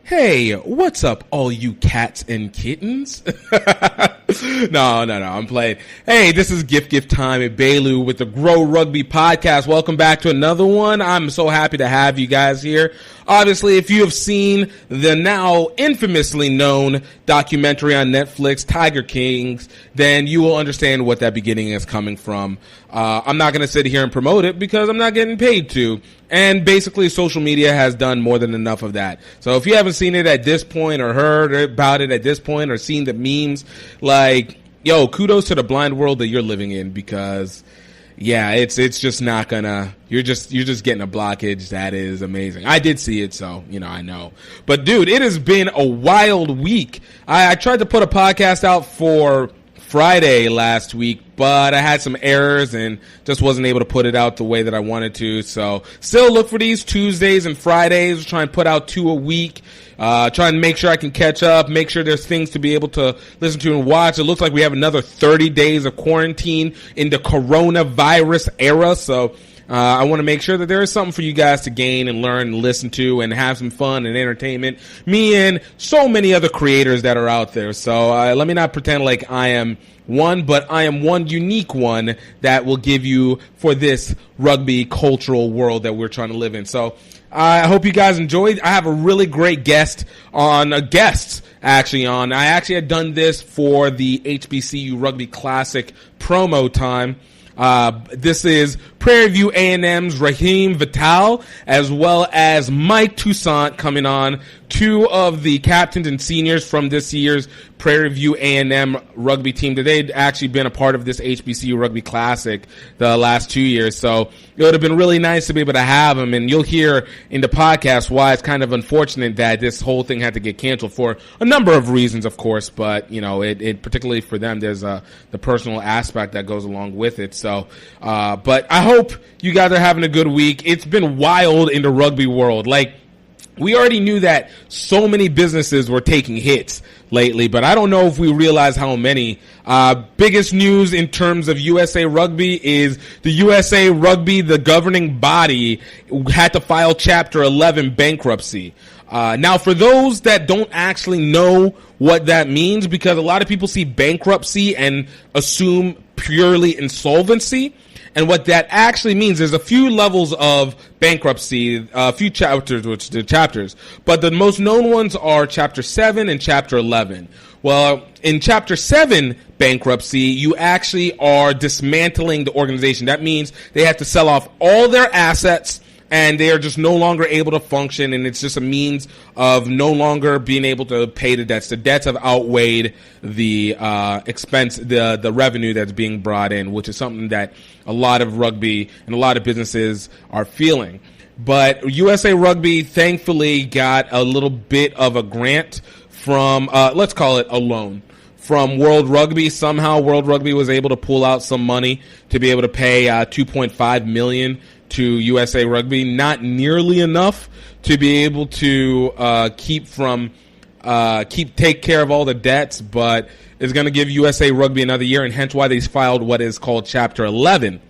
Hey, what's up, all you cats and kittens? No, I'm playing. Hey, this is GiftTime at Bailu with the Grow Rugby Podcast. Welcome back to another one. I'm so happy to have you guys here. Obviously, if you have seen the now infamously known documentary on Netflix, Tiger Kings, then you will understand what that beginning is coming from. I'm not going to sit here and promote it because I'm not getting paid to. And basically, social media has done more than enough of that. So if you haven't seen it at this point or heard about it at this point or seen the memes, like, yo, kudos to the blind world that you're living in because, yeah, it's just not gonna, you're just getting a blockage that is amazing. I did see it, so, I know. But dude, it has been a wild week. I tried to put a podcast out for Friday last week, but I had some errors and just wasn't able to put it out the way that I wanted to. So still look for these Tuesdays and Fridays. Try and put out 2 a week. Try and make sure I can catch up, make sure there's things to be able to listen to and watch. It looks like we have another 30 days of quarantine in the coronavirus era. So I want to make sure that there is something for you guys to gain and learn and listen to and have some fun and entertainment. Me and so many other creators that are out there. So let me not pretend like I am one, but I am one unique one that will give you for this rugby cultural world that we're trying to live in. So I hope you guys enjoyed. I have a really great guest on, I actually had done this for the HBCU Rugby Classic promo time. This is Prairie View A&M's Rhahim Vital, as well as Mike Toussaint coming on, 2 of the captains and seniors from this year's Prairie View A&M rugby team. They'd actually been a part of this HBCU Rugby Classic the last 2 years, so it would have been really nice to be able to have them, and you'll hear in the podcast why it's kind of unfortunate that this whole thing had to get canceled for a number of reasons, of course, but, it particularly for them, there's the personal aspect that goes along with it, so, but I hope you guys are having a good week. It's been wild in the rugby world. Like, we already knew that so many businesses were taking hits lately, but I don't know if we realize how many. Biggest news in terms of USA Rugby is the USA Rugby, the governing body, had to file Chapter 11 bankruptcy. Now, for those that don't actually know what that means, because a lot of people see bankruptcy and assume purely insolvency, and what that actually means, there's a few levels of bankruptcy, a few chapters, but the most known ones are Chapter 7 and Chapter 11. Well, in Chapter 7 bankruptcy, you actually are dismantling the organization. That means they have to sell off all their assets, and they are just no longer able to function, and it's just a means of no longer being able to pay the debts. The debts have outweighed the expense, the revenue that's being brought in, which is something that a lot of rugby and a lot of businesses are feeling. But USA Rugby thankfully got a little bit of a grant from, let's call it a loan, from World Rugby. Somehow World Rugby was able to pull out some money to be able to pay $2.5 million to USA Rugby. Not nearly enough to be able to take care of all the debts, but it's going to give USA Rugby another year, and hence why they filed what is called Chapter 11,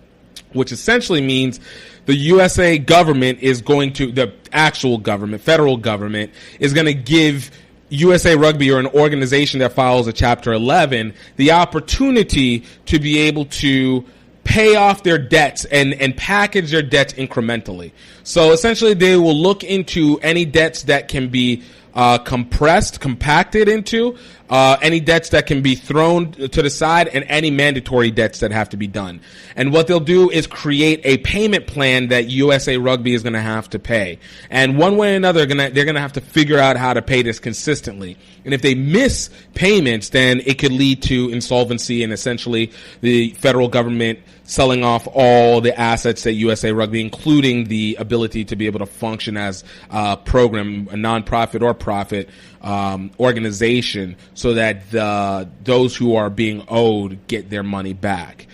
which essentially means the USA government is going to, the actual government, federal government, is going to give USA Rugby, or an organization that files a Chapter 11, the opportunity to be able to pay off their debts and package their debts incrementally. So essentially they will look into any debts that can be compacted into, any debts that can be thrown to the side, and any mandatory debts that have to be done. And what they'll do is create a payment plan that USA Rugby is going to have to pay. And one way or another, they're going to have to figure out how to pay this consistently. And if they miss payments, then it could lead to insolvency and essentially the federal government selling off all the assets at USA Rugby, including the ability to be able to function as a program, a nonprofit or profit organization, so that those who are being owed get their money back.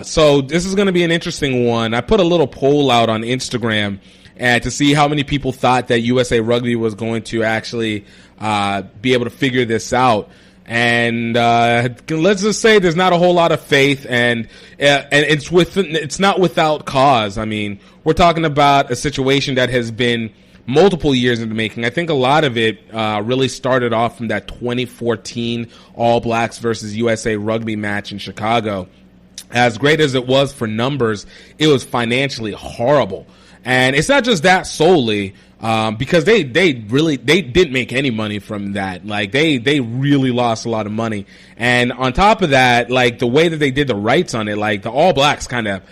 So this is going to be an interesting one. I put a little poll out on Instagram to see how many people thought that USA Rugby was going to actually be able to figure this out. And let's just say there's not a whole lot of faith, and it's not without cause. I mean, we're talking about a situation that has been multiple years in the making. I think a lot of it really started off from that 2014 All Blacks versus USA Rugby match in Chicago. As great as it was for numbers, it was financially horrible. And it's not just that solely, because they didn't make any money from that. Like, they really lost a lot of money. And on top of that, like, the way that they did the rights on it, like, the All Blacks kind of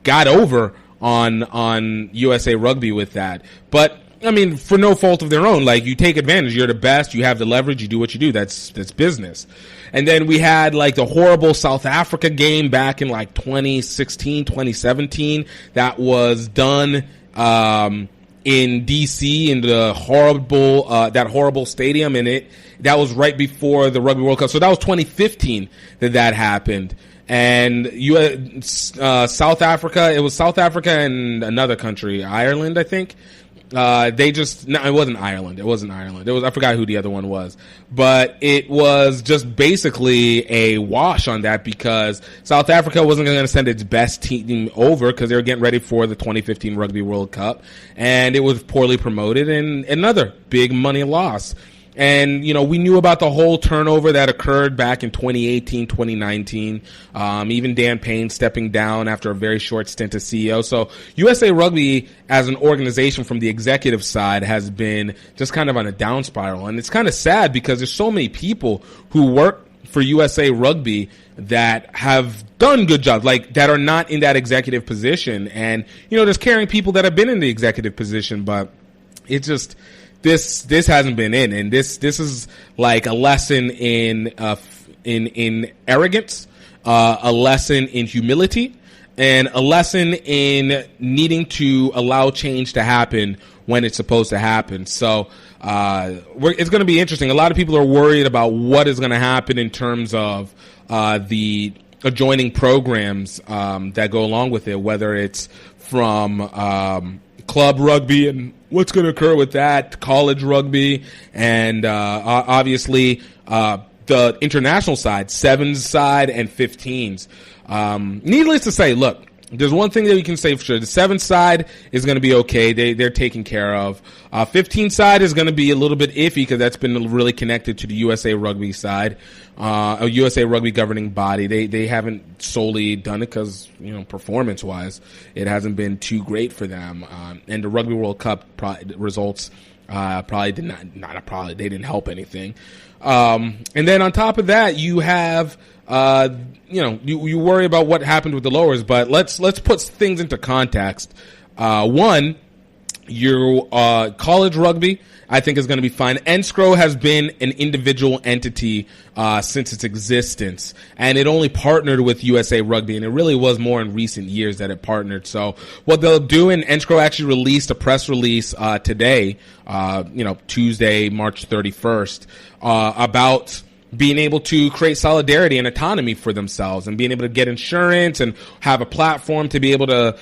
got over on USA Rugby with that. But I mean, for no fault of their own, like, you take advantage. You're the best. You have the leverage. You do what you do. That's business. And then we had, like, the horrible South Africa game back in, like, 2016, 2017 that was done in D.C. in the horrible that horrible stadium, and that was right before the Rugby World Cup. So that was 2015 that happened. And South Africa, it was South Africa and another country, Ireland, I think. It wasn't Ireland. I forgot who the other one was. But it was just basically a wash on that because South Africa wasn't going to send its best team over because they were getting ready for the 2015 Rugby World Cup. And it was poorly promoted and another big money loss. And, you know, we knew about the whole turnover that occurred back in 2018, 2019. Even Dan Payne stepping down after a very short stint as CEO. So USA Rugby as an organization from the executive side has been just kind of on a down spiral. And it's kind of sad because there's so many people who work for USA Rugby that have done good jobs, like that are not in that executive position. And, you know, there's caring people that have been in the executive position, but it's just... This hasn't been in, and this is like a lesson in arrogance, a lesson in humility, and a lesson in needing to allow change to happen when it's supposed to happen. So it's going to be interesting. A lot of people are worried about what is going to happen in terms of the adjoining programs that go along with it, whether it's from club rugby and what's going to occur with that, college rugby, and obviously the international side, 7s side and 15s. Needless to say, look, there's one thing that we can say for sure. The 7 side is going to be okay. They're taken care of. 15 side is going to be a little bit iffy because that's been really connected to the USA Rugby side, a USA Rugby governing body. They haven't solely done it because, you know, performance wise, it hasn't been too great for them. And the Rugby World Cup results probably did not they didn't help anything. And then on top of that, you have. You know, you worry about what happened with the lowers, but let's put things into context. One, your college rugby, I think, is going to be fine. NSCRO has been an individual entity since its existence, and it only partnered with USA Rugby, and it really was more in recent years that it partnered. So what they'll do, and NSCRO actually released a press release today, Tuesday, March 31st, about being able to create solidarity and autonomy for themselves and being able to get insurance and have a platform to be able to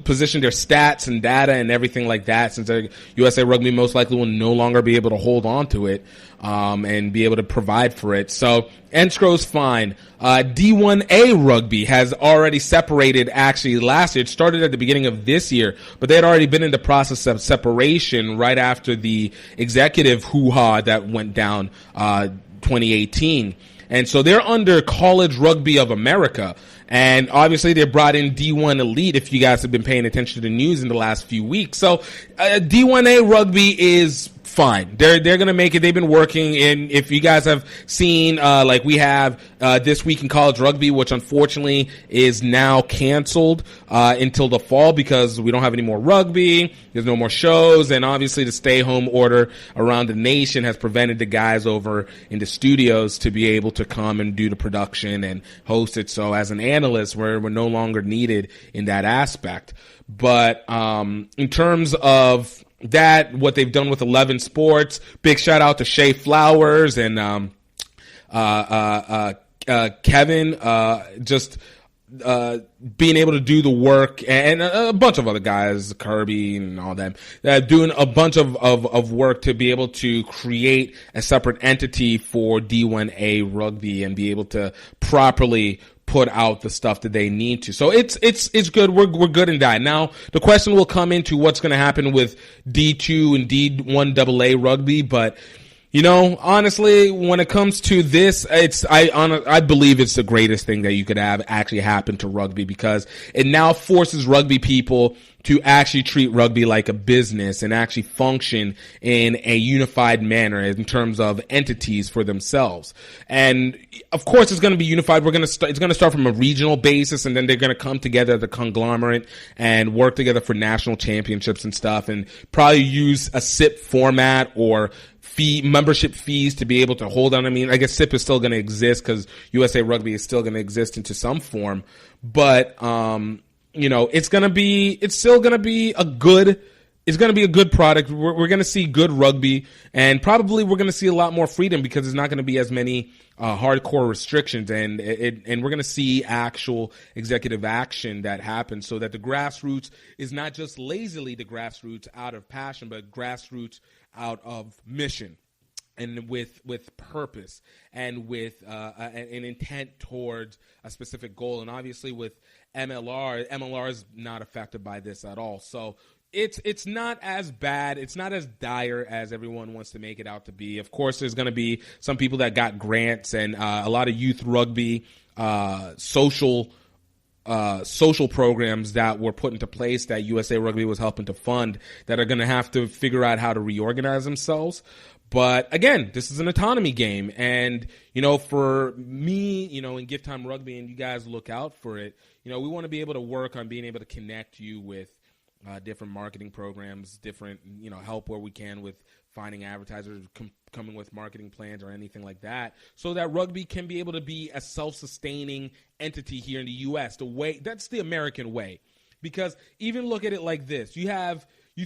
position their stats and data and everything like that, since USA Rugby most likely will no longer be able to hold on to it and be able to provide for it. So NSCRO's fine. D1A Rugby has already separated actually last year. It started at the beginning of this year, but they had already been in the process of separation right after the executive hoo-ha that went down 2018. And so they're under College Rugby of America. And obviously they brought in D1 Elite, if you guys have been paying attention to the news in the last few weeks. So D1A Rugby is fine. They're going to make it. They've been working. And if you guys have seen, like we have This Week in College Rugby, which unfortunately is now canceled until the fall because we don't have any more rugby. There's no more shows. And obviously the stay-home order around the nation has prevented the guys over in the studios to be able to come and do the production and host it. So as an analyst, we're no longer needed in that aspect. But in terms of that, what they've done with 11 Sports, big shout out to Shay Flowers and Kevin, just being able to do the work, and a bunch of other guys, Kirby and all them, doing a bunch of work to be able to create a separate entity for D1A Rugby and be able to properly put out the stuff that they need to. So it's good. We're good in that. Now the question will come into what's going to happen with D2 and D1 AA rugby, but honestly, when it comes to this, I believe it's the greatest thing that you could have actually happen to rugby, because it now forces rugby people to actually treat rugby like a business and actually function in a unified manner in terms of entities for themselves. And of course, it's going to be unified. It's going to start from a regional basis, and then they're going to come together as a conglomerate and work together for national championships and stuff, and probably use a SIP format or membership fees to be able to hold on. I mean, I guess SIP is still going to exist because USA Rugby is still going to exist into some form, but it's still going to be a good product. We're going to see good rugby, and probably we're going to see a lot more freedom because there's not going to be as many hardcore restrictions, and we're going to see actual executive action that happens, so that the grassroots is not just lazily the grassroots out of passion, but grassroots out of mission and with purpose and with an intent towards a specific goal. And obviously with MLR is not affected by this at all. So it's not as bad. It's not as dire as everyone wants to make it out to be. Of course, there's going to be some people that got grants and a lot of youth rugby, social programs that were put into place that USA Rugby was helping to fund that are going to have to figure out how to reorganize themselves. But again, this is an autonomy game. And, for me, in GiftTime Rugby, and you guys look out for it, we want to be able to work on being able to connect you with different marketing programs, different, help where we can with finding advertisers, coming with marketing plans or anything like that, so that rugby can be able to be a self-sustaining entity here in the U.S. That's the American way. Because even look at it like this. You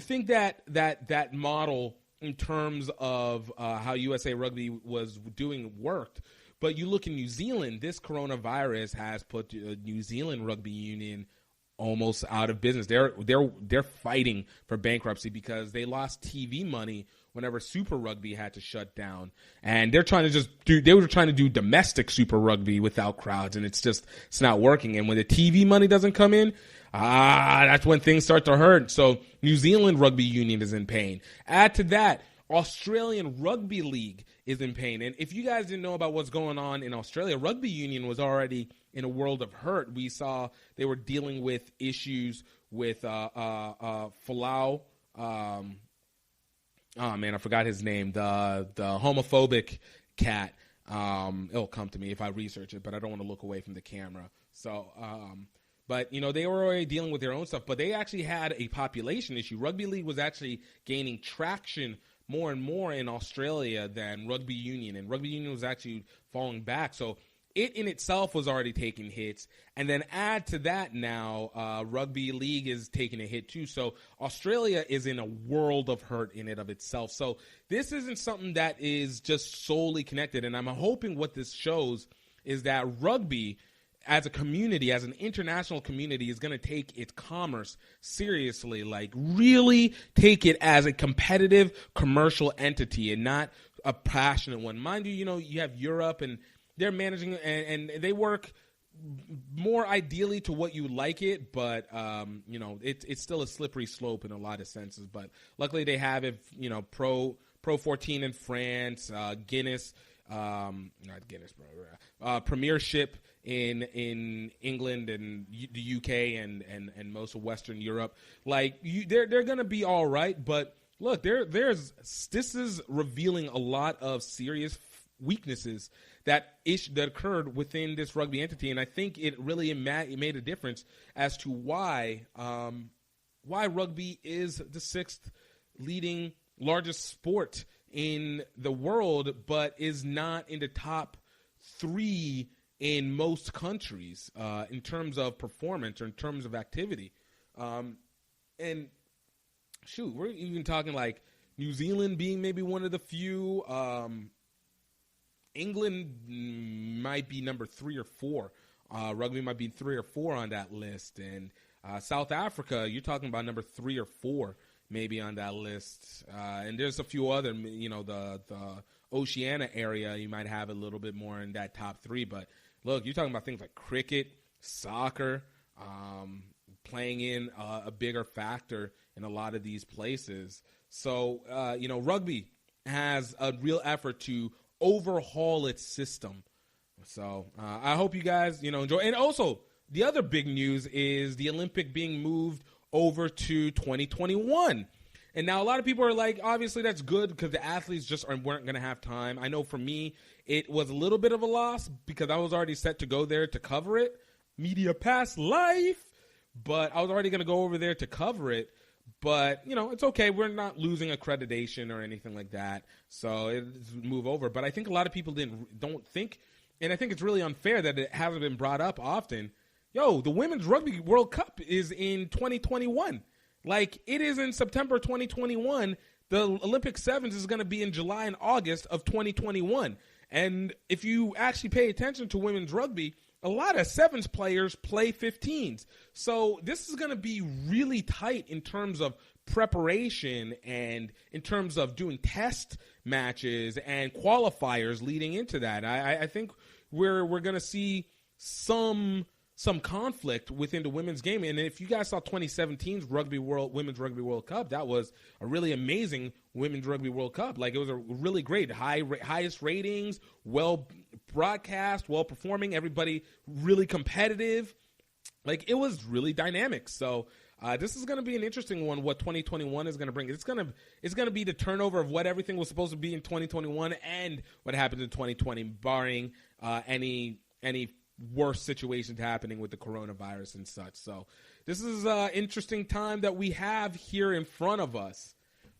think that model in terms of how USA Rugby was doing worked, but you look in New Zealand, this coronavirus has put New Zealand Rugby Union almost out of business. They're fighting for bankruptcy because they lost TV money whenever Super Rugby had to shut down, and they were trying to do domestic Super Rugby without crowds, and it's not working. And when the TV money doesn't come in, that's when things start to hurt. So New Zealand Rugby Union is in pain. Add to that, Australian Rugby League is in pain. And if you guys didn't know about what's going on in Australia, Rugby Union was already in a world of hurt. We saw they were dealing with issues with Folau. Oh man, I forgot his name. The homophobic cat. It'll come to me if I research it, but I don't want to look away from the camera. So, but they were already dealing with their own stuff. But they actually had a population issue. Rugby League was actually gaining traction more and more in Australia than Rugby Union, and Rugby Union was actually falling back. So it in itself was already taking hits, and then add to that now Rugby League is taking a hit too. So Australia is in a world of hurt in it of itself. So this isn't something that is just solely connected, and I'm hoping what this shows is that rugby as a community, as an international community, is going to take its commerce seriously, like really take it as a competitive commercial entity and not a passionate one. Mind you, you have Europe and they're managing and they work more ideally to what you like it, but it's still a slippery slope in a lot of senses. But luckily they have it, Pro 14 in France, Guinness, not Guinness, Premiership in England and the UK and most of Western Europe. Like they're going to be all right, but look, this is revealing a lot of serious weaknesses that occurred within this rugby entity, and I think it really made a difference as to why rugby is the sixth leading largest sport in the world, but is not in the top three in most countries in terms of performance or in terms of activity. And shoot, we're even talking like New Zealand being maybe one of the few. England might be number 3 or 4. Rugby might be 3 or 4 on that list. And South Africa, you're talking about number 3 or 4 maybe on that list. And there's a few other, the Oceania area, you might have a little bit more in that top 3. But look, you're talking about things like cricket, soccer, playing in a bigger factor in a lot of these places. So, rugby has a real effort to overhaul its system. So I hope you guys, enjoy. And also, the other big news is the Olympic being moved over to 2021. And now a lot of people are like, obviously that's good because the athletes just weren't going to have time. I know for me, it was a little bit of a loss because I was already set to go there to cover it. Media pass life. But I was already going to go over there to cover it. But, it's okay. We're not losing accreditation or anything like that. So it's move over. But I think a lot of people don't think, and I think it's really unfair that it hasn't been brought up often. The Women's Rugby World Cup is in 2021. Like, it is in September 2021. The Olympic Sevens is going to be in July and August of 2021. And if you actually pay attention to women's rugby, a lot of sevens players play 15s. So this is going to be really tight in terms of preparation and in terms of doing test matches and qualifiers leading into that. I think we're going to see some conflict within the women's game. And if you guys saw 2017's Women's Rugby World Cup, that was a really amazing Women's Rugby World Cup. Like, it was a really great, highest ratings, well broadcast, well performing, everybody really competitive. Like, it was really dynamic. So this is going to be an interesting one, what 2021 is going to bring. It's going to be the turnover of what everything was supposed to be in 2021 and what happens in 2020, barring any worse situations happening with the coronavirus and such. So this is an interesting time that we have here in front of us.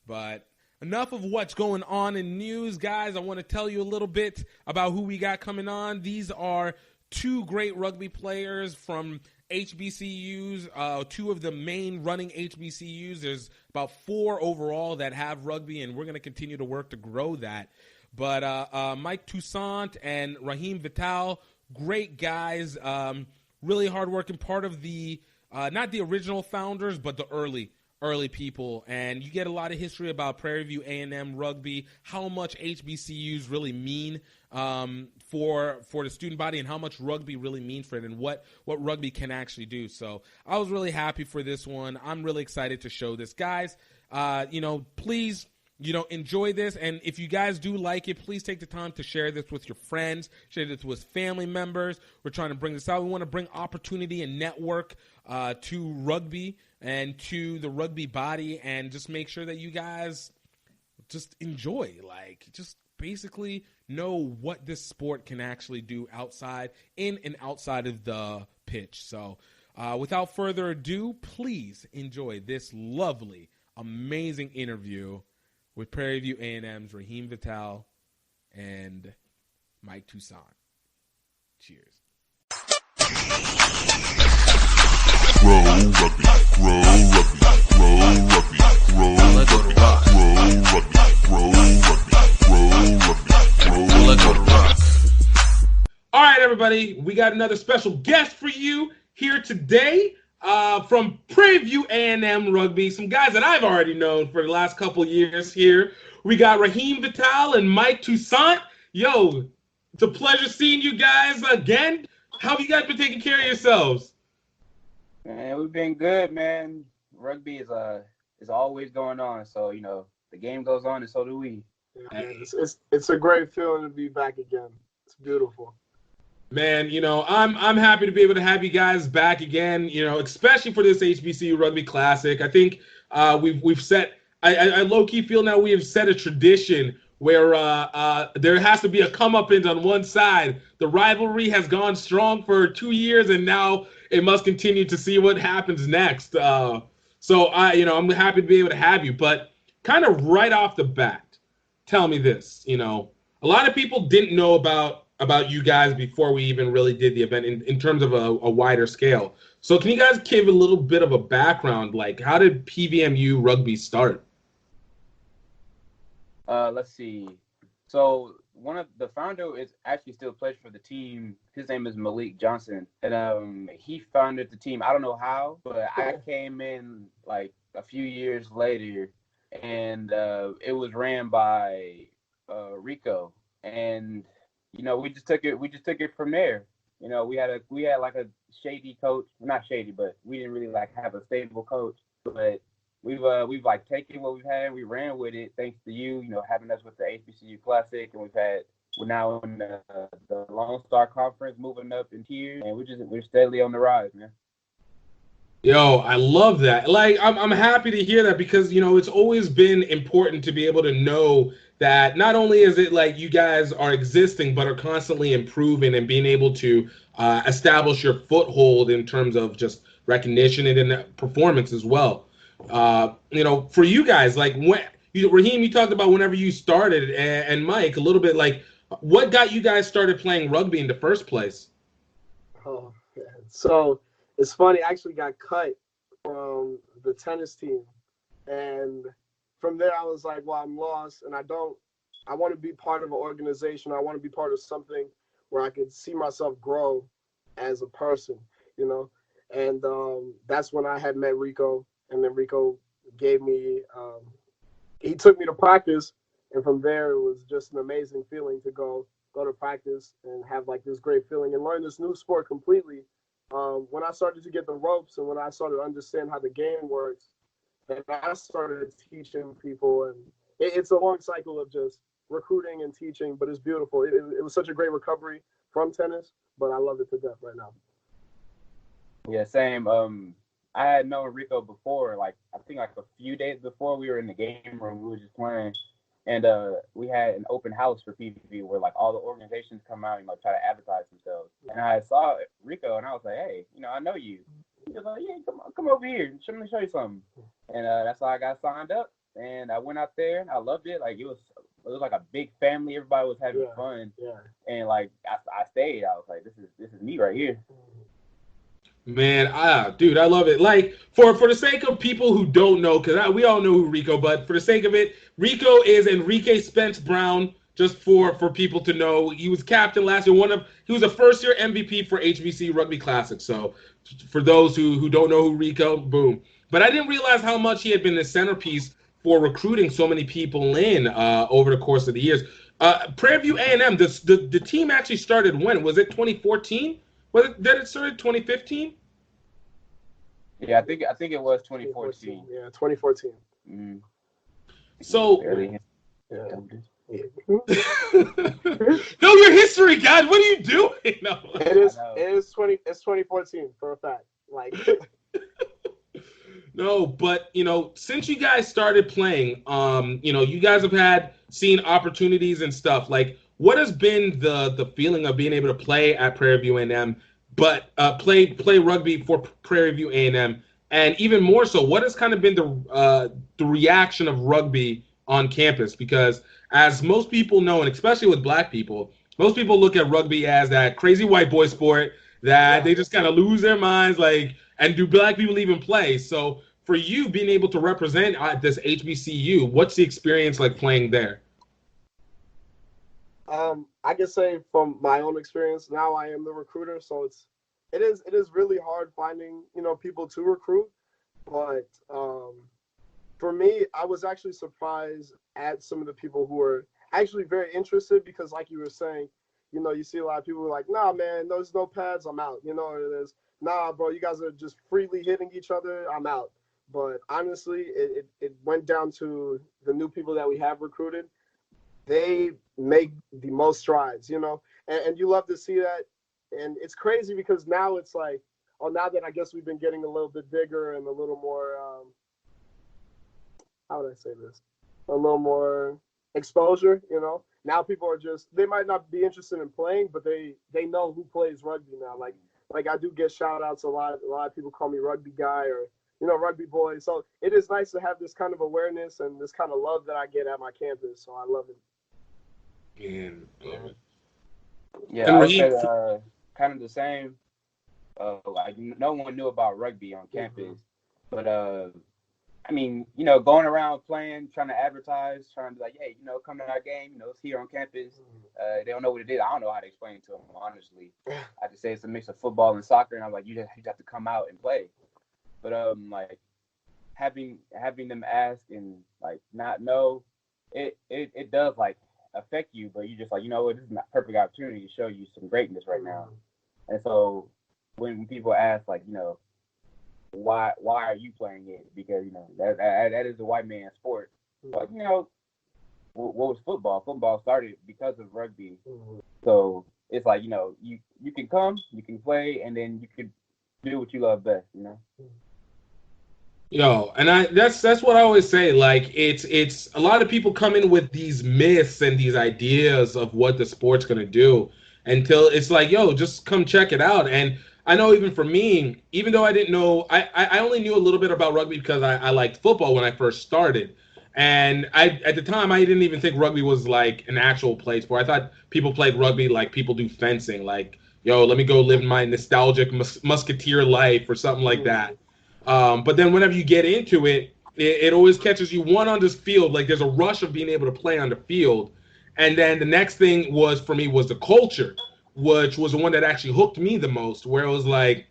But enough of what's going on in news, guys. I want to tell you a little bit about who we got coming on. These are two great rugby players from HBCUs, two of the main running HBCUs. There's about 4 overall that have rugby, and we're going to continue to work to grow that. But Mike Toussaint and Rhahim Vital, great guys, really hardworking, part of the not the original founders, but the early people. And you get a lot of history about Prairie View A&M rugby, how much HBCUs really mean for the student body, and how much rugby really means for it, and what rugby can actually do. So I was really happy for this one. I'm really excited to show this, guys. Please, enjoy this. And if you guys do like it, please take the time to share this with your friends, share this with family members. We're trying to bring this out. We want to bring opportunity and network to rugby and to the rugby body, and just make sure that you guys just enjoy, just basically know what this sport can actually do in and outside of the pitch. So without further ado, please enjoy this lovely, amazing interview with Prairie View A&M's Rhahim Vital and Mike Toussaint. Cheers. Grow rugby, grow rugby, grow rugby, grow rugby, grow rugby, let's go to rock. All right, everybody, we got another special guest for you here today. From Prairie View A&M Rugby, some guys that I've already known for the last couple years here. We got Rhahim Vital and Mike Toussaint. Yo, it's a pleasure seeing you guys again. How have you guys been taking care of yourselves? Man, we've been good, man. Rugby is always going on, so the game goes on, and so do we. It's a great feeling to be back again. It's beautiful. Man, I'm happy to be able to have you guys back again, especially for this HBCU Rugby Classic. I think we've set – I low-key feel now we have set a tradition where there has to be a comeuppance on one side. The rivalry has gone strong for 2 years, and now it must continue to see what happens next. So I'm happy to be able to have you. But kind of right off the bat, tell me this. A lot of people didn't know about you guys before we even really did the event in terms of a wider scale. So can you guys give a little bit of a background? Like, how did PVMU rugby start? Let's see. So one of the founder is actually still plays for the team. His name is Malik Johnson, and he founded the team. I don't know how, but I came in like a few years later, and it was ran by Rico, and we just took it from there. we had like a shady coach, not shady, but we didn't really like have a stable coach. But we've like taken what we've had, we ran with it thanks to you, having us with the HBCU Classic, and we're now in the Lone Star Conference, moving up in tiers, and we're steadily on the rise, man. Yo, I love that. Like, I'm happy to hear that because, it's always been important to be able to know that not only is it like you guys are existing, but are constantly improving and being able to establish your foothold in terms of just recognition and in performance as well. For you guys, like Rhahim, you talked about whenever you started, and Mike, a little bit like what got you guys started playing rugby in the first place? Oh, man. So it's funny. I actually got cut from the tennis team, and from there I was like, well, I'm lost, and I want to be part of an organization. I want to be part of something where I could see myself grow as a person, and that's when I had met Rico, and then Rico gave me, he took me to practice, and from there it was just an amazing feeling to go to practice and have like this great feeling and learn this new sport completely. When I started to get the ropes and when I started to understand how the game works, and I started teaching people, and it's a long cycle of just recruiting and teaching, but it's beautiful. It was such a great recovery from tennis, but I love it to death right now. Yeah, same. I had known Rico before, like I think like a few days before we were in the game room, we were just playing, and we had an open house for PVV where like all the organizations come out and like try to advertise themselves. And I saw Rico and I was like, hey, I know you. He was like, yeah, come over here. Let me show you something. And that's how I got signed up. And I went out there and I loved it. Like it was like a big family. Everybody was having fun. Yeah. And like I stayed. I was like, this is me right here. Man, dude, I love it. Like, for the sake of people who don't know, because we all know who Rico, but for the sake of it, Rico is Enrique Spence Brown, just for people to know. He was captain last year. He was a first-year MVP for HBCU Rugby Classic. So, for those who don't know who Rico, boom. But I didn't realize how much he had been the centerpiece for recruiting so many people in over the course of the years. Prairie View A&M, the team actually started when? Was it 2014? Did it start in 2015? Yeah, I think it was 2014. Yeah, 2014. Mm-hmm. So, know your history, guys. What are you doing? No. It's 2014 for a fact. Like. No, but since you guys started playing, you guys have seen opportunities and stuff. Like, what has been the feeling of being able to play at Prairie View A&M, but play rugby for Prairie View A&M, and even more so, what has kind of been the reaction of rugby on campus? Because as most people know, and especially with Black people, most people look at rugby as that crazy white boy sport that they just kind of lose their minds, like, and do Black people even play? So for you being able to represent at this HBCU, what's the experience like playing there? I can say from my own experience, now I am the recruiter, so it is really hard finding people to recruit. But for me, I was actually surprised at some of the people who were actually very interested, because like you were saying, you see a lot of people who are like, nah, man, there's no pads, I'm out. There's, nah, bro, you guys are just freely hitting each other, I'm out. But honestly, it went down to the new people that we have recruited. They make the most strides, and you love to see that. And it's crazy because now it's like, now that I guess we've been getting a little bit bigger and a little more, how would I say this? A little more exposure, Now people are they might not be interested in playing, but they know who plays rugby now. Like I do get shout outs a lot. A lot of people call me rugby guy or, rugby boy. So it is nice to have this kind of awareness and this kind of love that I get at my campus. So I love it. Yeah, I would say kind of the same. Like no one knew about rugby on campus, but I mean, going around playing, trying to advertise, trying to be like, hey, come to our game, it's here on campus. They don't know what it is. I don't know how to explain it to them, honestly. I just say it's a mix of football and soccer, and I'm like, you have to come out and play. But like having them ask and like not know, it does like affect you, but you just like, this is a perfect opportunity to show you some greatness right now. And so when people ask, like, why are you playing it? Because that is a white man's sport. But what was football? Football started because of rugby. So it's like you can come, you can play, and then you can do what you love best. Yo, and that's what I always say. Like, it's a lot of people come in with these myths and these ideas of what the sport's gonna do until it's like, yo, just come check it out. And I know even for me, even though I didn't know, I only knew a little bit about rugby because I liked football when I first started. And at the time I didn't even think rugby was like an actual play sport. I thought people played rugby like people do fencing, like, yo, let me go live my nostalgic musketeer life or something like that. But then whenever you get into it, it always catches you one on this field. Like, there's a rush of being able to play on the field. And then the next thing was for me was the culture, which was the one that actually hooked me the most, where it was like,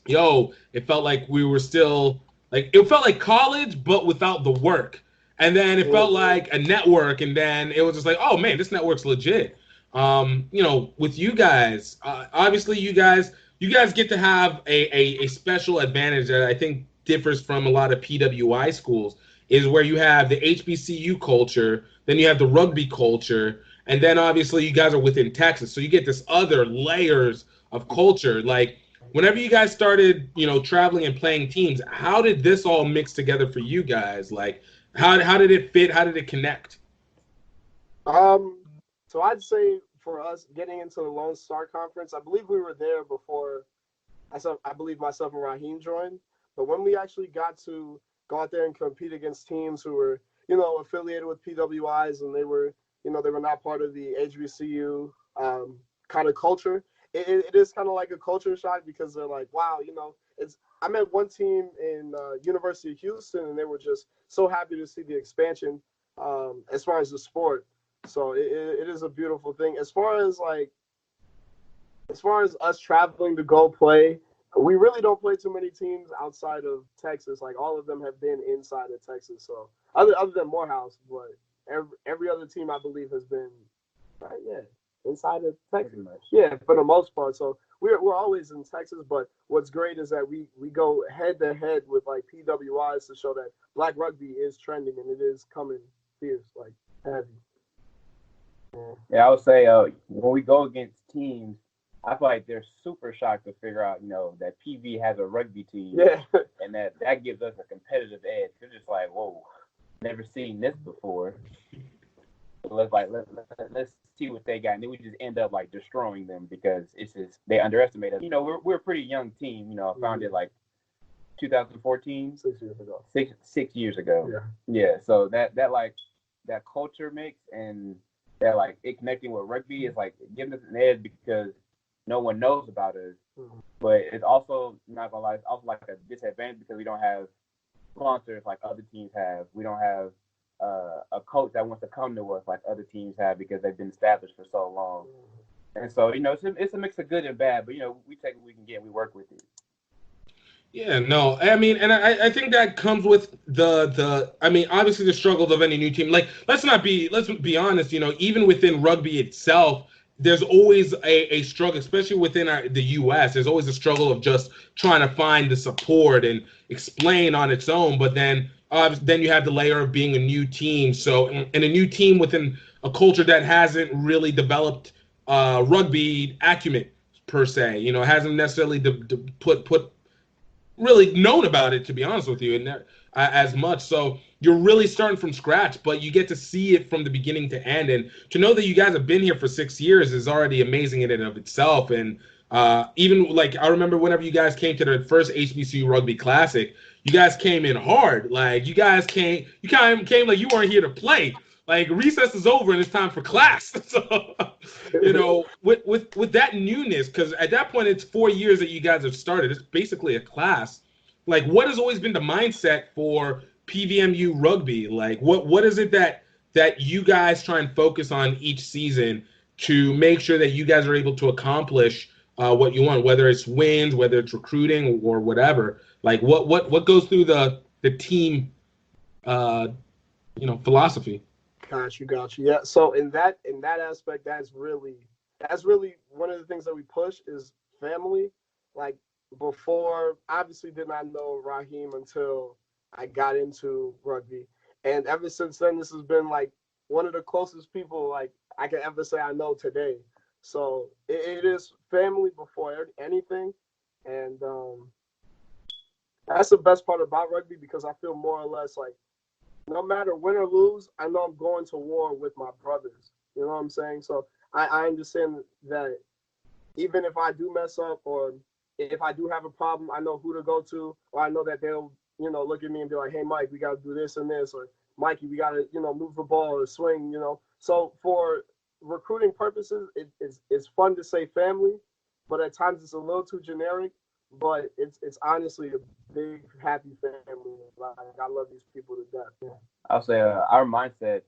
yo, it felt like we were still like, it felt like college, but without the work. And then it felt like a network. And then it was just like, oh man, this network's legit. With you guys, obviously you guys get to have a special advantage that I think differs from a lot of PWI schools, is where you have the HBCU culture, then you have the rugby culture, and then obviously you guys are within Texas. So you get this other layers of culture. Like, whenever you guys started, traveling and playing teams, how did this all mix together for you guys? Like, how did it fit? How did it connect? So I'd say for us getting into the Lone Star Conference, I believe we were there before I believe myself and Rhahim joined. But when we actually got to go out there and compete against teams who were, affiliated with PWIs, and they were not part of the HBCU kind of culture, it is kind of like a culture shock, because they're like, wow, I met one team in University of Houston, and they were just so happy to see the expansion as far as the sport. So it is a beautiful thing. As far as us traveling to go play, we really don't play too many teams outside of Texas. Like, all of them have been inside of Texas. So other than Morehouse, but every other team I believe has been inside of Texas. Yeah, for the most part. So we're always in Texas. But what's great is that we go head to head with like PWIs to show that Black rugby is trending and it is coming fierce, like heavy. Yeah, I would say when we go against teams, I feel like they're super shocked to figure out, that PV has a rugby team, and that gives us a competitive edge. They're just like, whoa, never seen this before. So let's see what they got, and then we just end up like destroying them because it's just they underestimate us. We're a pretty young team. Founded like 2014, 6 years ago. 6 years ago. Yeah. So that culture mix and that like it connecting with rugby is like giving us an edge because no one knows about us. But it's also, not gonna lie, it's also like a disadvantage because we don't have sponsors like other teams have. We don't have a coach that wants to come to us like other teams have because they've been established for so long. And so it's a mix of good and bad. But we take what we can get and we work with it. Yeah, no, I mean, and I think that comes with obviously the struggles of any new team. Like, let's be honest, even within rugby itself, there's always a struggle, especially within the U.S. There's always a struggle of just trying to find the support and explain on its own. But then you have the layer of being a new team. So, and a new team within a culture that hasn't really developed rugby acumen per se. Hasn't necessarily put really known about it, to be honest with you, and as much. So you're really starting from scratch, but you get to see it from the beginning to end. And to know that you guys have been here for 6 years is already amazing in and of itself. And even like I remember whenever you guys came to the first HBCU Rugby Classic, you guys came in hard. Like, you kind of came like you weren't here to play. Like, recess is over and it's time for class. So, with that newness, because at that point it's 4 years that you guys have started. It's basically a class. Like, what has always been the mindset for PVMU rugby? Like, what is it that you guys try and focus on each season to make sure that you guys are able to accomplish what you want, whether it's wins, whether it's recruiting or whatever? Like, what goes through the team, philosophy? Got you. Yeah. So in that aspect, that's really one of the things that we push is family. Like before, obviously did not know Rhahim until I got into rugby. And ever since then, this has been like one of the closest people like I can ever say I know today. So it is family before anything. And that's the best part about rugby because I feel more or less like no matter win or lose, I know I'm going to war with my brothers. You know what I'm saying? So I understand that even if I do mess up or if I do have a problem, I know who to go to, or I know that they'll, look at me and be like, hey, Mike, we got to do this and this, or Mikey, we got to, move the ball or swing, So for recruiting purposes, it's fun to say family, but at times it's a little too generic, but it's honestly a big, happy family. Like, I love these people to death. Yeah. I'll say our mindset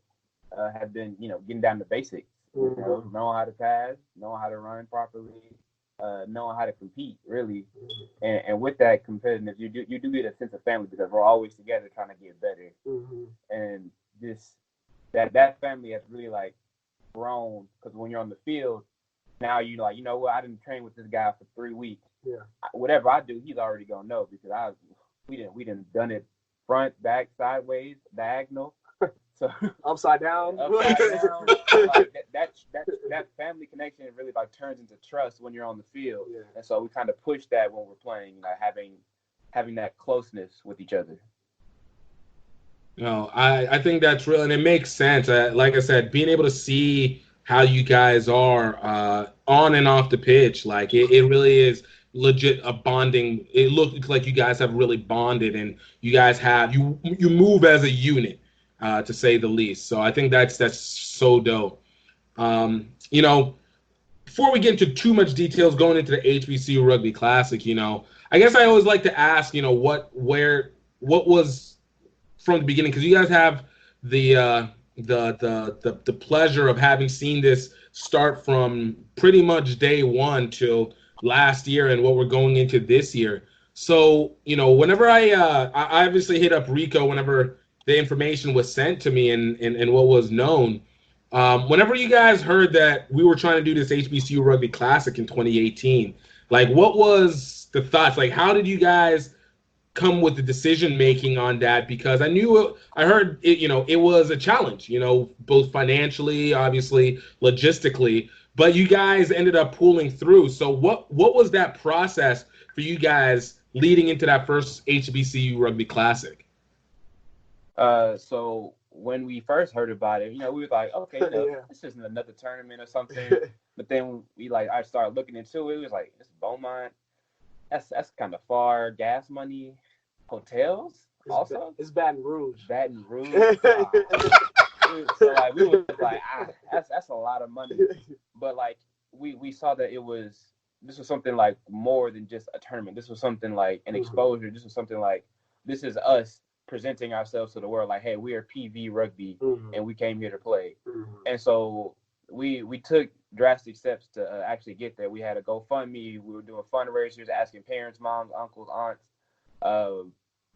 have been, getting down to basics. Mm-hmm. Knowing how to pass, knowing how to run properly, knowing how to compete, really. And with that competitiveness, you do get a sense of family because we're always together trying to get better. Mm-hmm. And this that family has really like grown because when you're on the field, now you like, what, I didn't train with this guy for 3 weeks. Yeah. Whatever I do, he's already gonna know because we didn't done it front, back, sideways, diagonal. So upside down. Like that family connection really like turns into trust when you're on the field. Yeah. And so we kind of push that when we're playing, having that closeness with each other. No, I think that's real, and it makes sense. Like I said, being able to see how you guys are on and off the pitch, like it really is legit a bonding. It looks like you guys have really bonded, and you guys have you move as a unit, to say the least. So I think that's so dope. Before we get into too much details going into the HBCU Rugby Classic, I guess I always like to ask, what was from the beginning, because you guys have the pleasure of having seen this start from pretty much day one till last year and what we're going into this year. So, whenever I obviously hit up Rico whenever the information was sent to me and what was known, whenever you guys heard that we were trying to do this HBCU Rugby Classic in 2018, like what was the thoughts? Like, how did you guys come with the decision making on that? Because I heard it was a challenge, both financially, obviously, logistically, but you guys ended up pulling through. So what was that process for you guys leading into that first HBCU Rugby Classic? So when we first heard about it, we were like, okay, Yeah. this isn't another tournament or something. But then I started looking into it. It was like, it's Beaumont. That's kind of far. Gas money, hotels also. It's Baton Rouge. Baton Rouge. So we was like, that's a lot of money. But we saw that this was something like more than just a tournament. This was something like an exposure. This was something like, this is us presenting ourselves to the world. Like, hey, we are PV Rugby, and we came here to play. And so we took drastic steps to actually get there. We had a GoFundMe. We were doing fundraisers, asking parents, moms, uncles, aunts.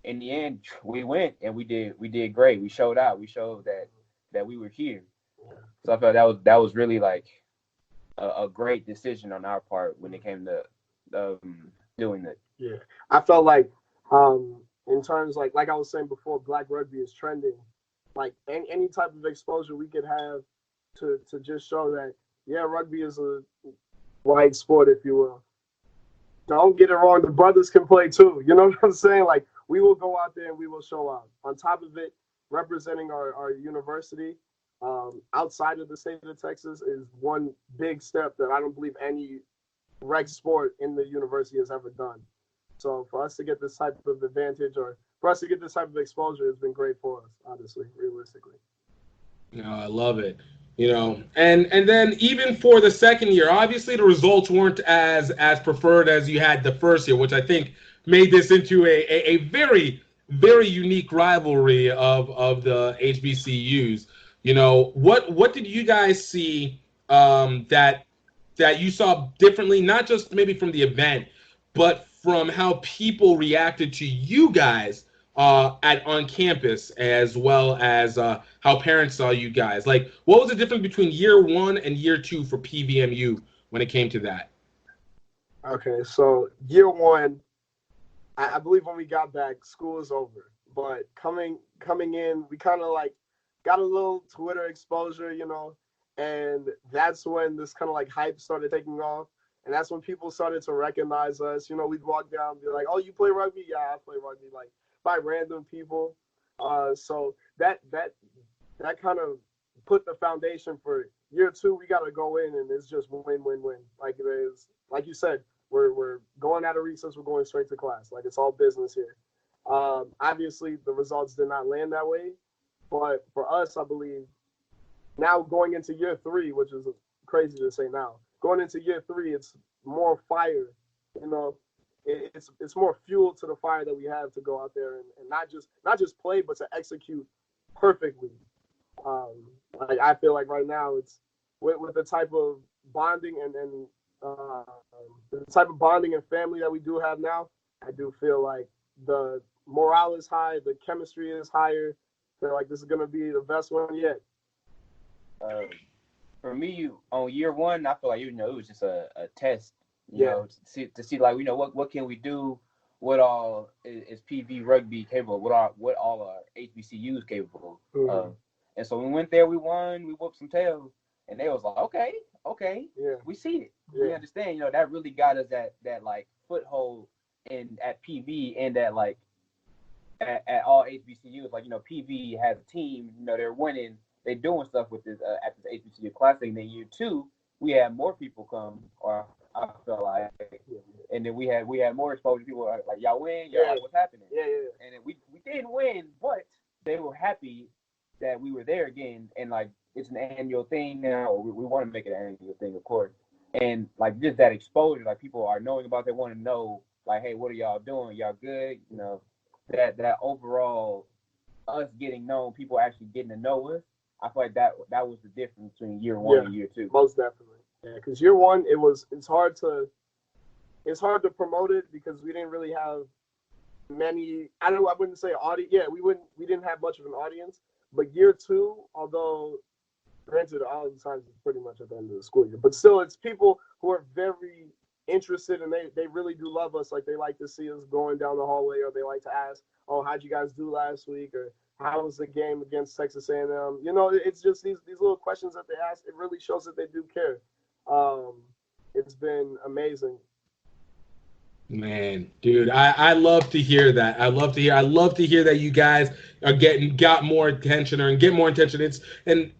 In the end, we went and we did great. We showed out. We showed that we were here. So I felt that was really like a great decision on our part when it came to doing it. Yeah, I felt like in terms like I was saying before, Black rugby is trending. Like any type of exposure we could have to just show that, yeah, rugby is a white sport, if you will. Don't get it wrong, the brothers can play too. You know what I'm saying? Like, we will go out there and we will show out. On top of it, representing our university outside of the state of Texas is one big step that I don't believe any rec sport in the university has ever done. So for us to get this type of advantage, or for us to get this type of exposure, has been great for us, honestly, realistically. I love it. And then even for the second year, obviously the results weren't as preferred as you had the first year, which I think made this into a very, very unique rivalry of the HBCUs. What did you guys see that you saw differently, not just maybe from the event, but from how people reacted to you guys on campus, as well as how parents saw you guys? Like, what was the difference between year one and year two for PVMU when it came to that? Okay, so year one, I believe when we got back, school was over. But coming in, we kind of like got a little Twitter exposure, and that's when this kind of like hype started taking off. And that's when people started to recognize us. We'd walk down and be like, "Oh, you play rugby? Yeah, I play rugby." Like by random people. So that kind of put the foundation for year two. We got to go in, and it's just win, win, win. Like it is, like you said, we're going out of recess. We're going straight to class. Like it's all business here. Obviously, the results did not land that way, but for us, I believe now going into year three, which is crazy to say now, going into year three, it's more fire. It's more fuel to the fire that we have to go out there and not just play, but to execute perfectly. Like I feel like right now it's with the type of bonding and the type of bonding and family that we do have now. I do feel like the morale is high, the chemistry is higher. I feel like this is gonna be the best one yet. For me, on year one, I feel like it was just a test. To see like what can we do, what all is PV rugby capable, what all are HBCUs capable of. And so we went there, we won, we whooped some tails, and they was like, okay, yeah, we see it, we understand. That really got us that like foothold at PV and at like at all HBCUs. Like PV has a team, they're winning, they're doing stuff with this at this HBCU Classic. And then year two, we had more people come, or I felt like, and then we had more exposure. People were like, y'all win, y'all like, what's happening? Yeah. And then we didn't win, but they were happy that we were there again. And like it's an annual thing now, or we want to make it an annual thing, of course. And like just that exposure, like people are knowing about, they want to know, like, hey, what are y'all doing? Y'all good? That overall us getting known, people actually getting to know us. I feel like that was the difference between year one and year two. Most definitely. Yeah, because year one, it's hard to promote it because we didn't really have many. I wouldn't say audience. Yeah, we didn't have much of an audience. But year two, although granted, all the times it's pretty much at the end of the school year, but still, it's people who are very interested and they really do love us. Like they like to see us going down the hallway, or they like to ask, "Oh, how'd you guys do last week?" or "How was the game against Texas A&M?" It's just these little questions that they ask. It really shows that they do care. It's been amazing. Man, dude, I love to hear that. I love to hear that you guys got more attention or get more attention. And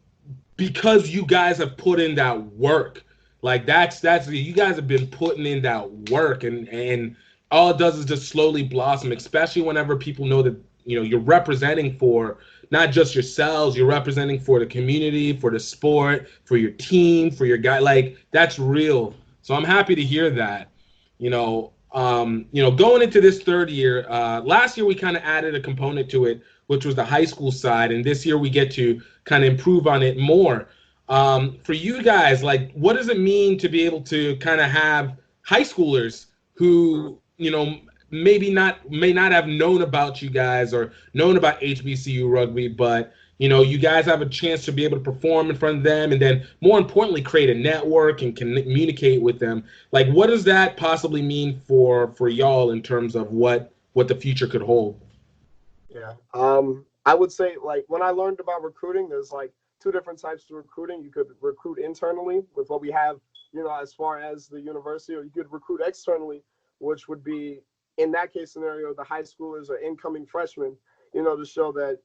because you guys have put in that work. Like that's you guys have been putting in that work, and all it does is just slowly blossom, especially whenever people know that you're representing for not just yourselves, you're representing for the community, for the sport, for your team, for your guy. Like that's real. So I'm happy to hear that. Going into this third year, last year we kind of added a component to it, which was the high school side, and this year we get to kind of improve on it more. For you guys, like, what does it mean to be able to kind of have high schoolers who, may not have known about you guys or known about HBCU rugby, but you guys have a chance to be able to perform in front of them, and then more importantly, create a network and communicate with them. Like, what does that possibly mean for y'all in terms of what the future could hold? Yeah. I would say, like, when I learned about recruiting, there's like two different types of recruiting. You could recruit internally with what we have, as far as the university, or you could recruit externally, which would be, in that case scenario, the high schoolers or incoming freshmen, to show that,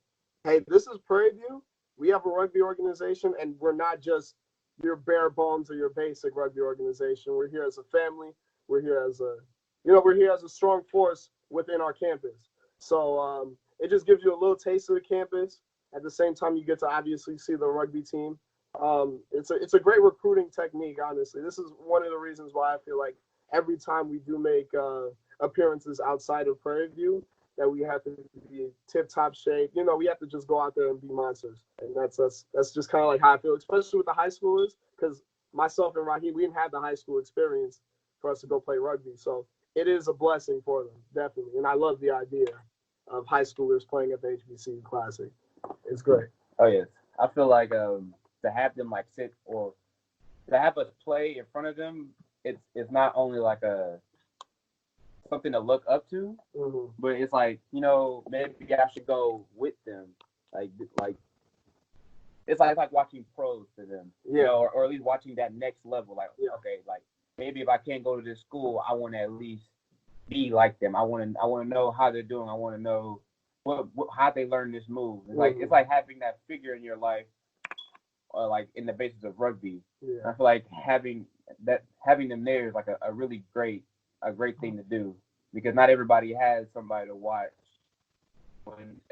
hey, this is Prairie View. We have a rugby organization, and we're not just your bare bones or your basic rugby organization. We're here as a family. We're here as a strong force within our campus. So it just gives you a little taste of the campus. At the same time, you get to obviously see the rugby team. It's a great recruiting technique, honestly. This is one of the reasons why I feel like every time we do make appearances outside of Prairie View, that we have to be tip-top shape. We have to just go out there and be monsters. And that's just kind of like how I feel, especially with the high schoolers, because myself and Rhahim, we didn't have the high school experience for us to go play rugby. So it is a blessing for them, definitely. And I love the idea of high schoolers playing at the HBCU Classic. It's great. Oh, yes. I feel like to have them like sit, or to have us play in front of them, it's not only like a something to look up to, but it's like, you know, maybe I should go with them. Like it's like watching pros to them, you know, or at least watching that next level. Like, okay, like maybe if I can't go to this school, I want to at least be like them. I want to know how they're doing. I want to know how they learn this move. It's like having that figure in your life, or like in the basis of rugby. Yeah. I feel like having them there is like a really great thing to do, because not everybody has somebody to watch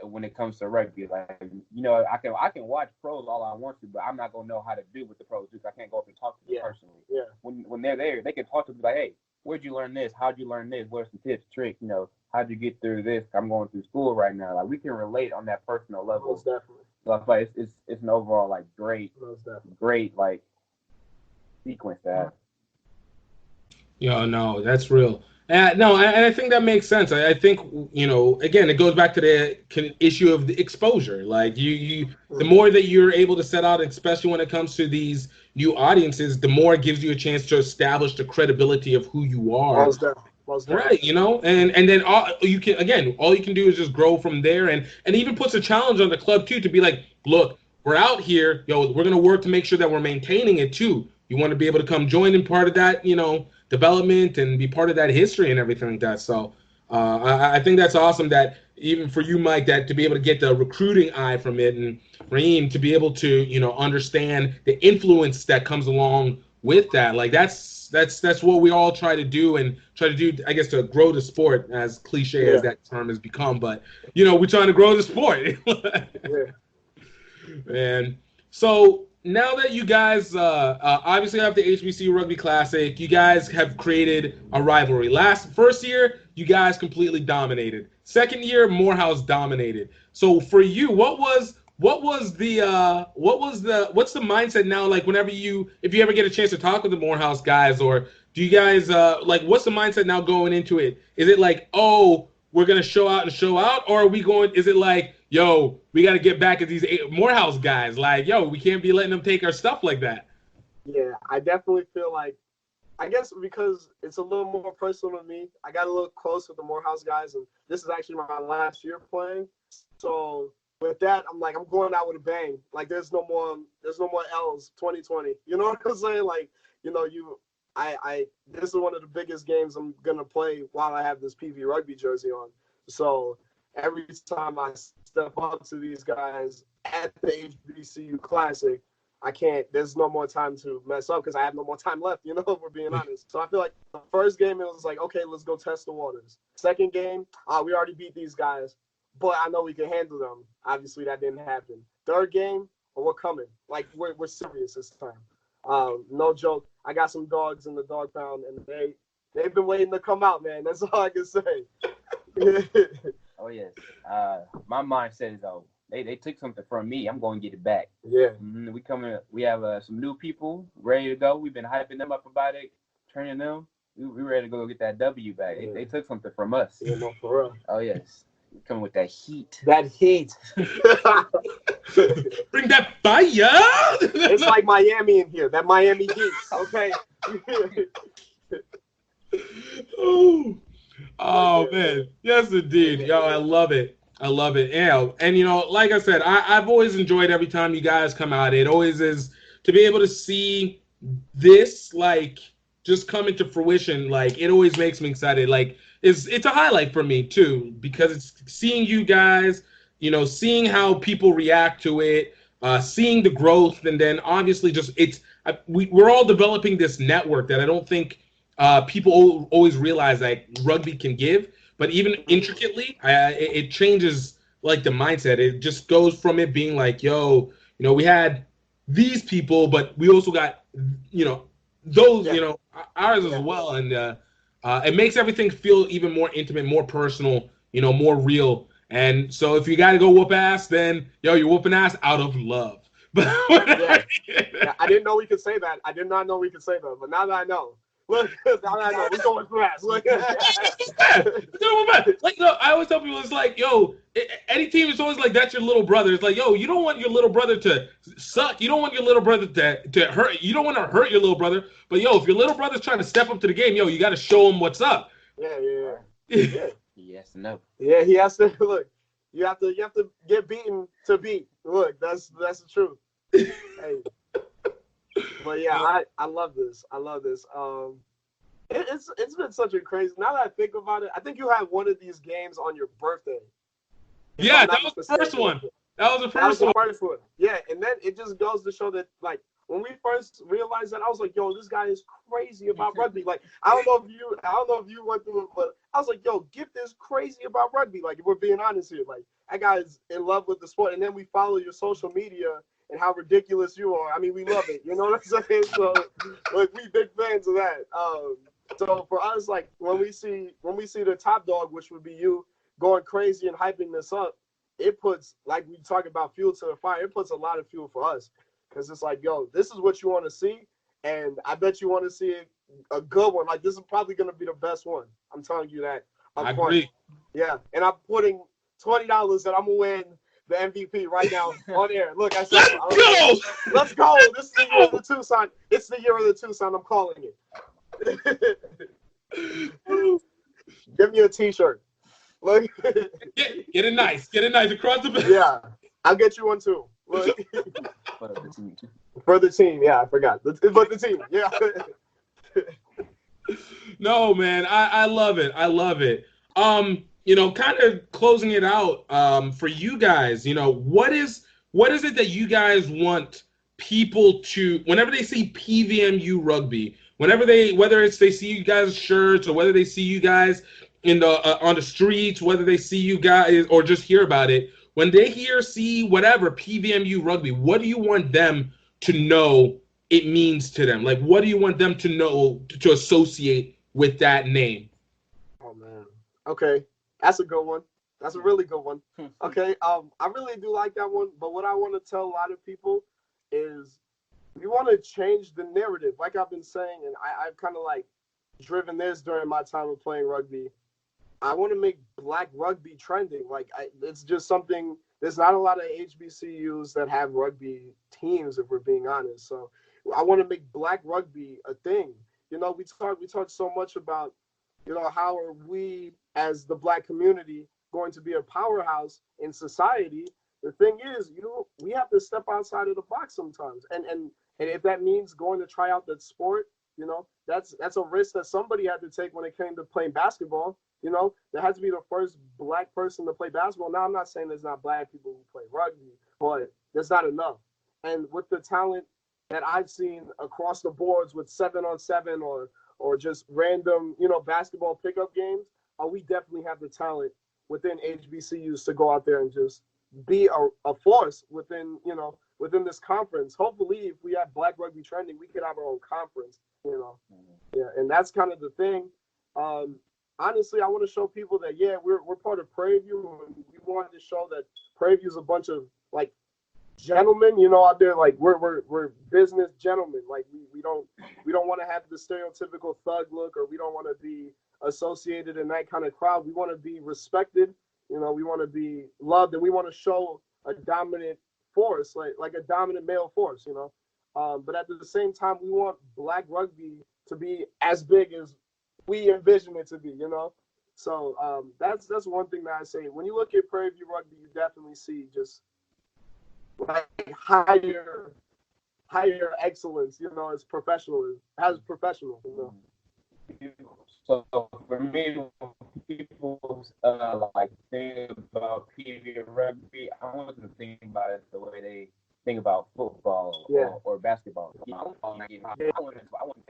when it comes to rugby. Like, you know, I can watch pros all I want to, but I'm not gonna know how to do what the pros do, because I can't go up and talk to them personally. Yeah. When they're there, they can talk to me like, hey, where'd you learn this? How'd you learn this? What are some tips, tricks? You know, how'd you get through this? I'm going through school right now. Like, we can relate on that personal level. Most definitely. So I feel like it's an overall like great like sequence to have. Yeah, no, that's real. No, and I think that makes sense. I think, you know, again, it goes back to the issue of the exposure. Like, the more that you're able to set out, especially when it comes to these new audiences, the more it gives you a chance to establish the credibility of who you are. Most definitely. Right, you know, and then all you can do is just grow from there, and even puts a challenge on the club too, to be like, look, we're out here, yo, we're gonna work to make sure that we're maintaining it too. You want to be able to come join in part of that, you know, development and be part of that history and everything like that. So I think that's awesome, that even for you, Mike, that to be able to get the recruiting eye from it, and Rhahim to be able to, you know, understand the influence that comes along with that. Like, that's what we all try to do, I guess, to grow the sport, as cliche as that term has become. But, you know, we're trying to grow the sport. Man. So now that you guys obviously have the HBCU Rugby Classic, you guys have created a rivalry. First year, you guys completely dominated. Second year, Morehouse dominated. So for you, what's the mindset now? Like, if you ever get a chance to talk with the Morehouse guys, or do you guys like, what's the mindset now going into it? Is it like, oh, we're gonna show out, or are we going? Is it like, yo, we got to get back at these Morehouse guys? Like, yo, we can't be letting them take our stuff like that. Yeah, I definitely feel like, I guess because it's a little more personal to me, I got a little close with the Morehouse guys, and this is actually my last year playing. So with that, I'm going out with a bang. Like, there's no more L's 2020. You know what I'm saying? Like, you know, this is one of the biggest games I'm gonna play while I have this PV Rugby jersey on. So every time I step up to these guys at the HBCU Classic, there's no more time to mess up, because I have no more time left, you know, if we're being honest. So I feel like the first game, it was like, okay, let's go test the waters. Second game, we already beat these guys, but I know we can handle them. Obviously, that didn't happen. Third game, we're coming. Like, we're serious this time. No joke. I got some dogs in the dog pound, and they've been waiting to come out, man. That's all I can say. Oh yes. My mindset is, they took something from me. I'm going to get it back. Yeah. Mm-hmm. We have some new people ready to go. We've been hyping them up about it, training them. We ready to go get that W back. Yeah. They took something from us. Yeah, no, for real. Oh yes. We're coming with that heat. That heat. Bring that fire. It's like Miami in here. That Miami heat. Okay. Oh man, yes indeed. Yo, I love it. Yeah, and you know, like I said, I've always enjoyed every time you guys come out. It always is, to be able to see this, like, just come into fruition. Like, it always makes me excited. Like, it's a highlight for me too, because it's seeing you guys, you know, seeing how people react to it, seeing the growth, and then obviously just we're all developing this network that I don't think people always realize that rugby can give. But even intricately, it changes, like, the mindset. It just goes from it being like, yo, you know, we had these people, but we also got, you know, those, you know, ours as well. And it makes everything feel even more intimate, more personal, you know, more real. And so if you got to go whoop ass, then, yo, you're whooping ass out of love. But I didn't know we could say that. I did not know we could say that. But now that I know. Look, I know we're going fast. Look, like, no, I always tell people it's like, yo, any team is always like that's your little brother. It's like, yo, you don't want your little brother to suck. You don't want your little brother to hurt. You don't want to hurt your little brother. But yo, if your little brother's trying to step up to the game, yo, you got to show him what's up. Yeah. Yes, no. Yeah, he has to look. You have to get beaten to beat. Look, that's the truth. Hey. But yeah, I love this. It's been such a crazy. Now that I think about it, I think you had one of these games on your birthday. Yeah, that was the first one. That was the first one. Yeah, and then it just goes to show that, like, when we first realized that, I was like, yo, this guy is crazy about rugby. Like, I don't know if you went through it, but I was like, yo, Gift is crazy about rugby. Like, if we're being honest here, like, that guy is in love with the sport. And then we follow your social media and how ridiculous you are. I mean, we love it. You know what I'm saying? So, like, we big fans of that. So for us, like, when we see the top dog, which would be you, going crazy and hyping this up, it puts, like we talk about fuel to the fire, it puts a lot of fuel for us. Because it's like, yo, this is what you want to see, and I bet you want to see a good one. Like, this is probably going to be the best one. I'm telling you that. I agree. Yeah, and I'm putting $20 that I'm going to win the MVP right now on air. Look, I said, let's go. This is the year of the Toussaint. It's the year of the Toussaint. I'm calling it. Give me a T-shirt. Look. Get it nice across the back. Yeah, I'll get you one too. Look. For the team, yeah, I forgot. But the team, yeah. No, man, I love it. Kind of closing it out, for you guys, what is it that you guys want people to, whenever they see PVMU rugby, whether they see you guys shirts or whether they see you guys in the on the streets, whether they see you guys or just hear about it, when they see whatever PVMU rugby, what do you want them to know it means to them? Like, what do you want them to know to associate with that name? Oh man. Okay. That's a good one. That's a really good one. Okay. I really do like that one. But what I want to tell a lot of people is we want to change the narrative. Like I've been saying, and I've kind of like driven this during my time of playing rugby. I want to make Black rugby trending. Like, it's just something. There's not a lot of HBCUs that have rugby teams, if we're being honest. So I want to make Black rugby a thing. We talk so much about, how are we as the Black community going to be a powerhouse in society? The thing is, we have to step outside of the box sometimes. And if that means going to try out that sport, that's a risk that somebody had to take when it came to playing basketball. There had to be the first Black person to play basketball. Now, I'm not saying there's not Black people who play rugby, but there's not enough. And with the talent that I've seen across the boards with 7-on-7 or just random, basketball pickup games, we definitely have the talent within HBCUs to go out there and just be a force within this conference. Hopefully, if we have Black rugby trending, we could have our own conference, Yeah, and that's kind of the thing. Honestly, I want to show people that, yeah, we're part of Prairie, and we wanted to show that Prairie is a bunch of, like, gentlemen, out there. Like, we're business gentlemen. Like, we don't want to have the stereotypical thug look, or we don't want to be associated in that kind of crowd. We want to be respected. We want to be loved, and we want to show a dominant force, like a dominant male force. But at the same time, we want Black rugby to be as big as we envision it to be, So that's one thing that I say. When you look at Prairie View Rugby, you definitely see just like higher excellence, as professional, as professional, So for me, when people like think about PV rugby, I want them to think about it the way they think about football or basketball. I want to think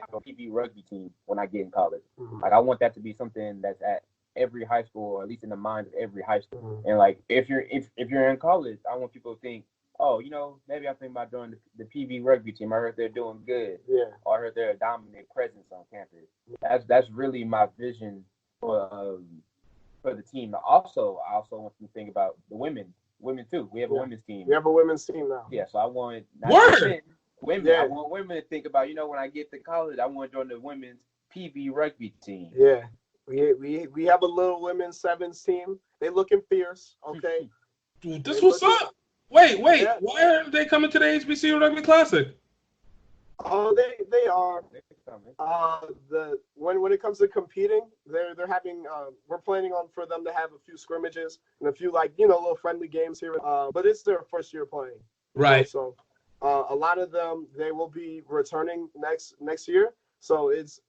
about PV rugby team when I get in college. Mm-hmm. Like, I want that to be something that's at every high school, or at least in the mind of every high school. Mm-hmm. And like, if you're in college, I want people to think, oh, maybe I think about joining the PV rugby team. I heard they're doing good. Yeah. Or I heard they're a dominant presence on campus. That's really my vision for the team. I also want them to think about the women too. We have a women's team. We have a women's team now. Yeah, so I want Word! women. Yeah. I want women to think about, when I get to college, I want to join the women's PV rugby team. Yeah. We have a little women's sevens team. They looking fierce, okay? Dude, this was up. Wait. Yeah. Why aren't they coming to the HBCU Rugby Classic? Oh, they are. When it comes to competing, they're having we're planning on for them to have a few scrimmages and a few little friendly games here. But it's their first year playing. Right. So a lot of them, they will be returning next year. So it's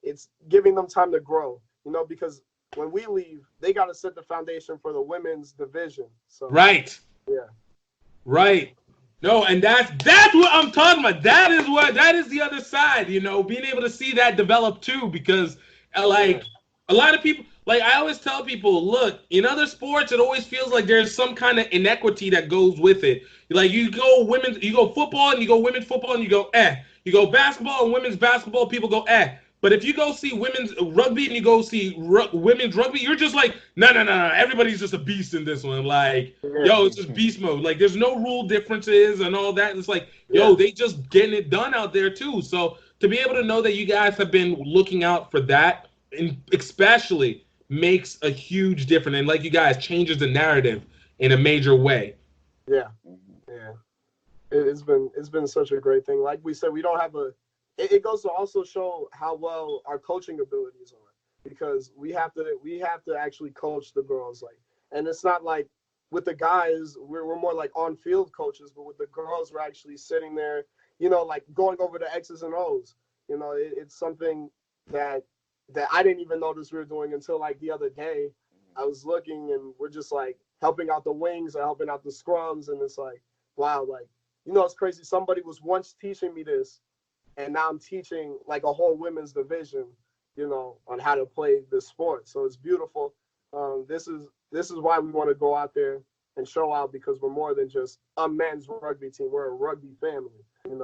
giving them time to grow, because when we leave, they got to set the foundation for the women's division. So right. Yeah. Right. No, and that's what I'm talking about. That is the other side, being able to see that develop too, because a lot of people, I always tell people, look, in other sports, it always feels like there's some kind of inequity that goes with it. Like you go football and you go women's football and you go, eh. You go basketball and women's basketball, people go, eh. But if you go see women's rugby and you go see women's rugby, you're just like, no. Everybody's just a beast in this one. It's just beast mode. There's no rule differences and all that. It's they just getting it done out there too. So to be able to know that you guys have been looking out for that, and especially makes a huge difference. And like you guys, changes the narrative in a major way. Yeah. It's been such a great thing. Like we said, we don't have it goes to also show how well our coaching abilities are, because we have to actually coach the girls, and it's not like with the guys we're more like on field coaches, but with the girls we're actually sitting there, going over the X's and O's. It's something that I didn't even notice we were doing until the other day. I was looking and we're just helping out the wings and helping out the scrums, and it's wow, it's crazy. Somebody was once teaching me this, and now I'm teaching a whole women's division, on how to play this sport. So it's beautiful. This is why we want to go out there and show out, because we're more than just a men's rugby team. We're a rugby family, and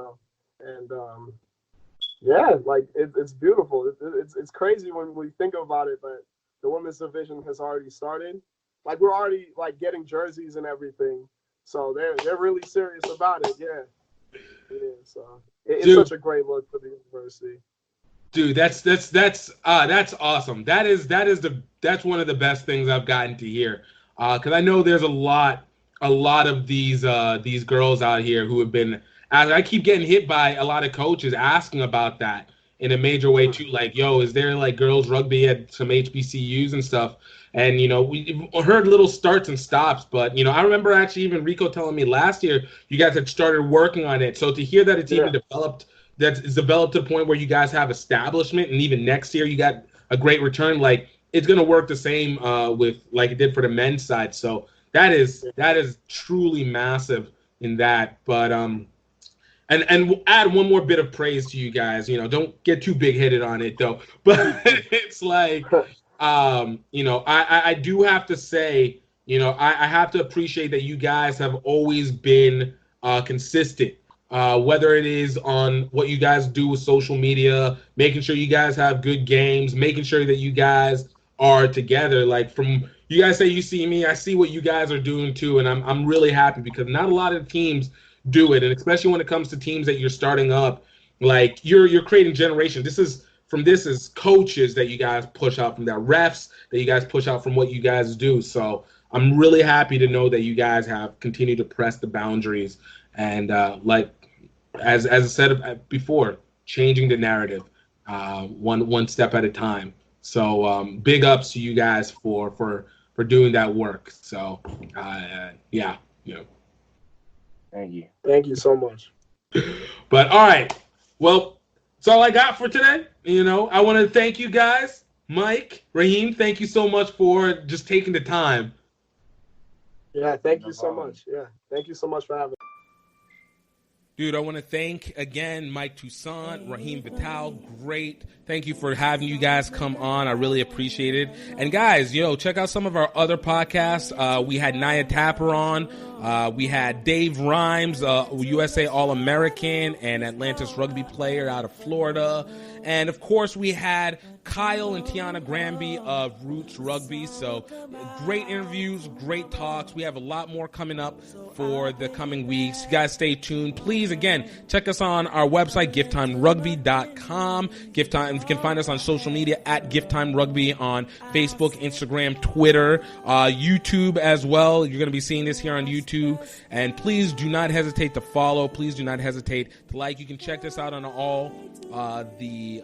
it's beautiful. It's crazy when we think about it, but the women's division has already started. We're already getting jerseys and everything. So they're really serious about it. Yeah. It is. So it's such a great look for the university. Dude, that's awesome. That's one of the best things I've gotten to hear. Because I know there's a lot of these girls out here who have been. I keep getting hit by a lot of coaches asking about that in a major way too. Is there girls rugby at some HBCUs and stuff? And, we heard little starts and stops, but, I remember actually even Rico telling me last year you guys had started working on it. So to hear that it's even developed, that it's developed to the point where you guys have establishment, and even next year you got a great return, it's going to work the same with it did for the men's side. So that is truly massive in that. But and we'll add one more bit of praise to you guys. Don't get too big-headed on it, though. But it's I do have to say, I have to appreciate that you guys have always been consistent, whether it is on what you guys do with social media, making sure you guys have good games, making sure that you guys are together. From you guys say you see me, I see what you guys are doing too, and I'm really happy, because not a lot of teams do it, and especially when it comes to teams that you're starting up, you're creating generation. This is coaches that you guys push out from that, refs that you guys push out from what you guys do. So I'm really happy to know that you guys have continued to press the boundaries and as I said before, changing the narrative one step at a time. So big ups to you guys for doing that work. So yeah. Thank you so much. But all right, well, that's all I got for today. I want to thank you guys. Mike, Rhahim, thank you so much for just taking the time. Yeah, thank you so much. Yeah, thank you so much for having me. Dude, I want to thank again Mike Toussaint, Rhahim Vital. Great. Thank you for having you guys come on. I really appreciate it. And guys, check out some of our other podcasts. We had Naya Tapper on. We had Dave Rhymes, USA All-American and Atlantis rugby player out of Florida. And, of course, we had Kyle and Tiana Granby of Roots Rugby. So great interviews, great talks. We have a lot more coming up for the coming weeks. You guys stay tuned. Please, again, check us on our website, GiftTimeRugby.com. GiftTime, you can find us on social media at GiftTime Rugby on Facebook, Instagram, Twitter, YouTube as well. You're going to be seeing this here on YouTube. And please do not hesitate to follow. Please do not hesitate to like. You can check this out on all the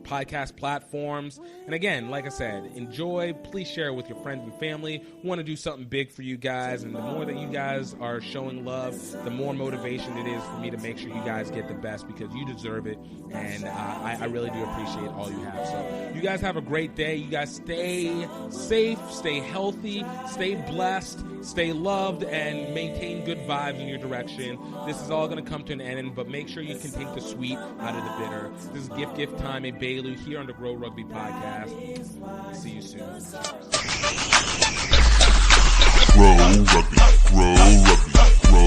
podcast platforms. And again, like I said, enjoy. Please share it with your friends and family. We want to do something big for you guys, and the more that you guys are showing love, the more motivation it is for me to make sure you guys get the best, because you deserve it, and I really do appreciate all you have. So you guys have a great day. You guys stay safe, stay healthy, stay blessed, stay loved, and maintain good vibes in your direction. This is all going to come to an end, but make sure you can take the sweet out of the bitter. This is Gift Time at Bailu here on the Grow Rugby Podcast. See you soon. Grow Rugby, Grow Rugby, Grow